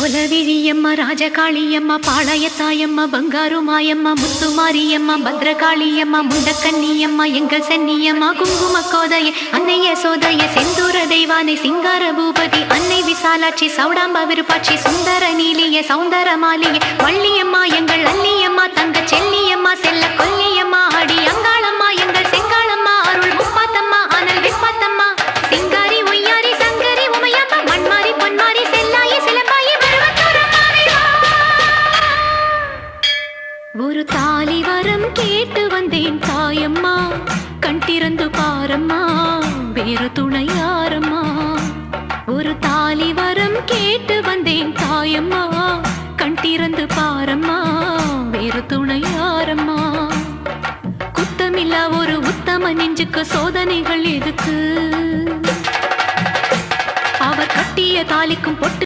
கோலவிழியம்மா ராஜகாளியம்மா பாளையத்தாயம்மா பங்காரு மாயம்மா முத்துமாரியம்மா பத்ரகாளியம்மா முண்டக்கன்னியம்மா எங்கள் சென்னியம்மா குங்கும கோதைய அன்னைய சோதைய செந்தூர தெய்வானை சிங்கார பூபதி அன்னை விசாலாட்சி சௌடாம்ப விருப்பாட்சி சுந்தர நீலிய சௌந்தர மாலிய வள்ளியம்மா எங்கள் அல்லியம்மா தங்க செல்லியம்மா செல்ல கொல்லியம்மா அடி அங்காளம்மா எங்கள் செங்காளம்மா அருள் முப்பாத்தம்மா அனல் விப்பாத்தம்மா சிங்காரி ஒய்யாரி சங்கரி உமையம்மா மண்மாரி பொன்மாரி செல்லாயி சிலம்பாயி ஒரு தாலி வரம் கேட்டு வந்தேன் தாயம்மா கண் திறந்து பாரம்மா வேறு துணை யாரம்மா ஒரு தாலி வரம் கேட்டு வந்தேன் தாயம்மா கண் திறந்து பாரம்மா வேறு துணை யாரம்மா குத்தமில்லா ஒரு உத்தம நெஞ்சுக்கு சோதனைகள் எதுக்கு அவர் கட்டிய தாலிக்கும் பொட்டு